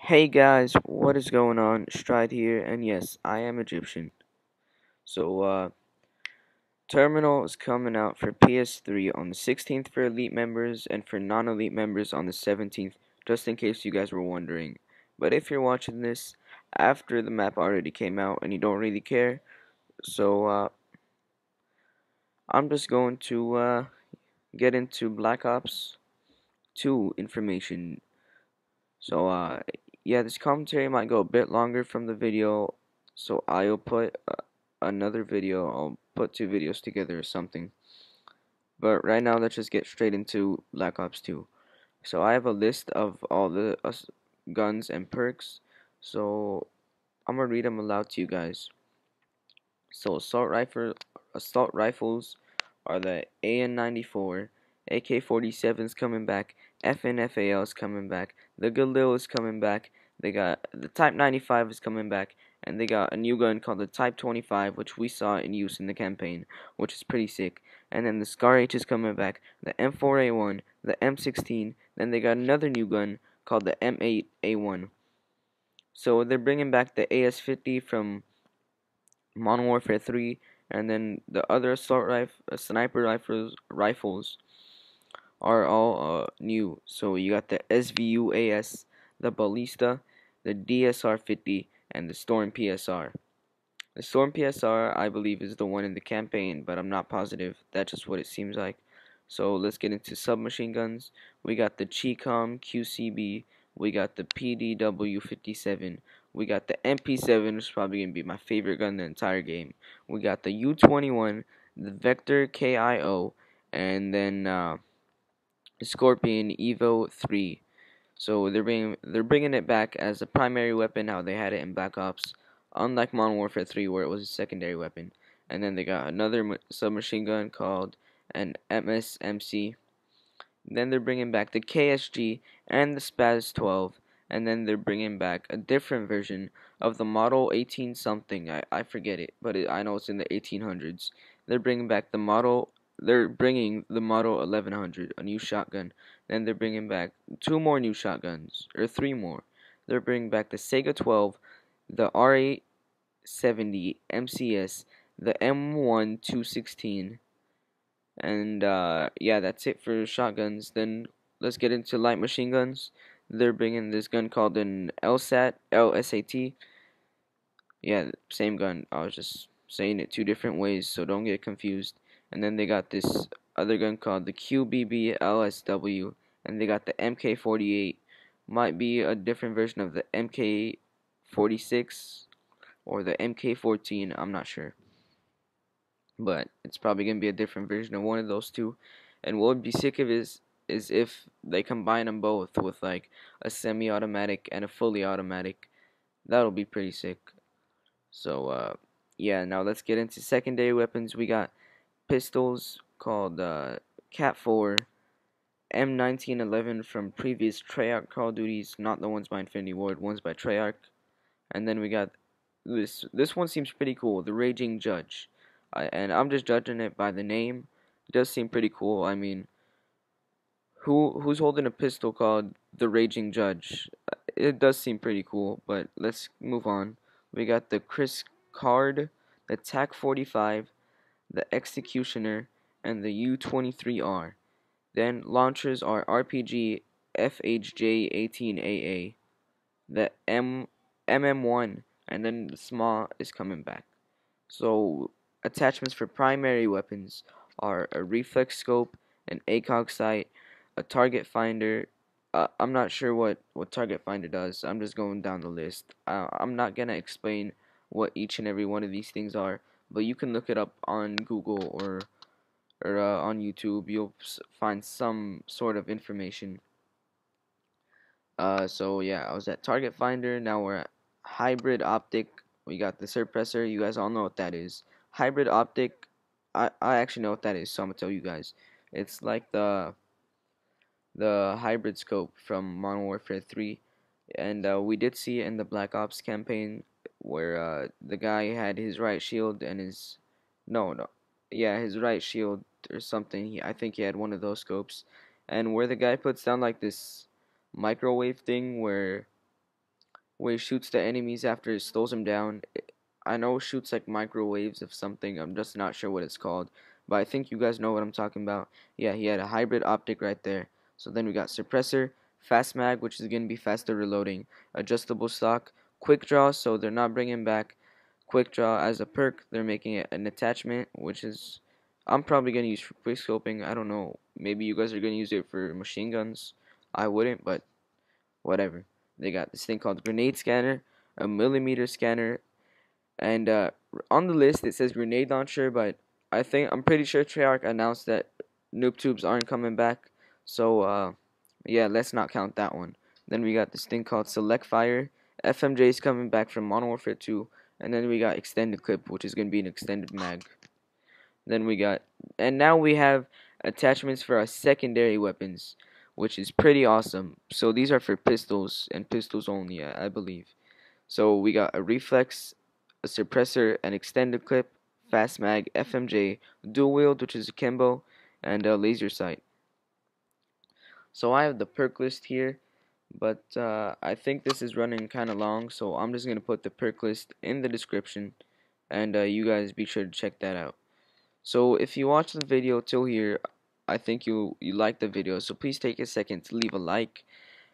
Hey guys, what is going on? Stride here, and yes, I am Egyptian. So, Terminal is coming out for PS3 on the 16th for Elite members and for non-Elite members on the 17th, just in case you guys were wondering. But if you're watching this after the map already came out and you don't really care, so I'm just going to get into Black Ops 2 information. So, yeah, this commentary might go a bit longer from the video, so I'll put another video. I'll put two videos together or something. But right now, let's just get straight into Black Ops 2. So I have a list of all the guns and perks. So I'm gonna read them aloud to you guys. So assault rifles are the AN-94, AK-47's coming back, FNFAL's coming back, the Galil is coming back, they got the Type 95 is coming back, and they got a new gun called the Type 25, which we saw in use in the campaign, which is pretty sick. And then the Scar H is coming back, the M4A1, the M16, then they got another new gun called the M8A1. So they're bringing back the AS50 from Modern Warfare 3, and then the other sniper rifles are all new. So you got the SVU-AS, the Ballista, the DSR-50, and the Storm PSR. The Storm PSR, I believe, is the one in the campaign, but I'm not positive. That's just what it seems like. So let's get into submachine guns. We got the Chicom QCB. We got the PDW-57. We got the MP7, which is probably going to be my favorite gun in the entire game. We got the U-21, the Vector KIO, and then the Scorpion Evo 3. So they're bringing it back as a primary weapon how they had it in Black Ops, unlike Modern Warfare 3 where it was a secondary weapon. And then they got another submachine gun called an MSMC. Then they're bringing back the KSG and the Spaz 12, and then they're bringing back a different version of the Model 18 something. I forget it, but I know it's in the 1800s. They're bringing back the Model. They're bringing the Model 1100, a new shotgun. Then they're bringing back two more new shotguns, or three more. They're bringing back the Sega 12, the R870 MCS, the M1 216, and yeah, that's it for shotguns. Then let's get into light machine guns. They're bringing this gun called an LSAT. Yeah, same gun. I was just saying it two different ways, so don't get confused. And then they got this other gun called the QBB LSW, and they got the MK48. Might be a different version of the MK46 or the MK14. I'm not sure, but it's probably gonna be a different version of one of those two. And what would be sick of is if they combine them both with like a semi-automatic and a fully automatic. That'll be pretty sick. So yeah, now let's get into secondary weapons. We got pistols called Cat 4, M1911 from previous Treyarch Call of Duties, not the ones by Infinity Ward, ones by Treyarch. And then we got this one seems pretty cool, the Raging Judge. And I'm just judging it by the name. It does seem pretty cool. I mean, who's holding a pistol called the Raging Judge? It does seem pretty cool, but let's move on. We got the Chris Card, the TAC 45, the Executioner, and the U23R. Then launchers are RPG FHJ18AA, the MM1, and then the SMA is coming back. So attachments for primary weapons are a reflex scope, an ACOG sight, a target finder. I'm not sure what target finder does. I'm just going down the list. I'm not gonna explain what each and every one of these things are, but you can look it up on Google or on YouTube. You'll find some sort of information. So yeah, I was at target finder. Now we're at hybrid optic. We got the suppressor. You guys all know what that is. Hybrid optic. I actually know what that is, so I'm gonna tell you guys. It's like the hybrid scope from Modern Warfare 3, and we did see it in the Black Ops campaign where the guy had his right shield and his no, yeah, his right shield or something. I think he had one of those scopes, and where the guy puts down like this microwave thing where where he shoots the enemies after it slows them down. I know it shoots like microwaves of something. I'm just not sure what it's called, but I think you guys know what I'm talking about. Yeah, he had a hybrid optic right there. So then we got suppressor, fast mag, which is going to be faster reloading, adjustable stock, quick draw, so they're not bringing back quick draw as a perk. They're making it an attachment, which is I'm probably going to use for quick scoping. I don't know. Maybe you guys are going to use it for machine guns. I wouldn't, but whatever. They got this thing called grenade scanner, a millimeter scanner, and on the list it says grenade launcher, but I'm pretty sure Treyarch announced that noob tubes aren't coming back. So yeah, let's not count that one. Then we got this thing called select fire. FMJ is coming back from Modern Warfare 2, and then we got extended clip, which is gonna be an extended mag. Then we got, and now we have attachments for our secondary weapons, which is pretty awesome. So these are for pistols and pistols only, I believe. So we got a reflex, a suppressor, an extended clip, fast mag, FMJ, dual wield, which is a Kimbo, and a laser sight. So I have the perk list here, but I think this is running kind of long, so I'm just gonna put the perk list in the description, and you guys be sure to check that out. So if you watch the video till here, I think you like the video, so please take a second to leave a like,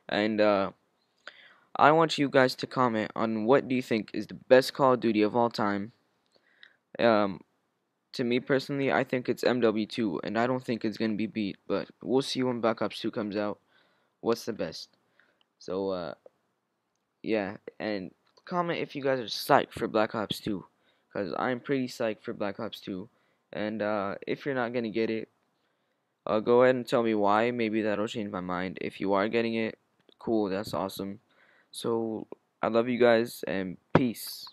and I want you guys to comment on what do you think is the best Call of Duty of all time. Um, to me personally, I think it's MW2, and I don't think it's gonna be beat, but we'll see when Black Ops 2 comes out. What's the best? So yeah, and comment if you guys are psyched for Black Ops 2, cause I'm pretty psyched for Black Ops 2, and if you're not gonna get it, go ahead and tell me why. Maybe that'll change my mind. If you are getting it, cool, that's awesome. So I love you guys and peace.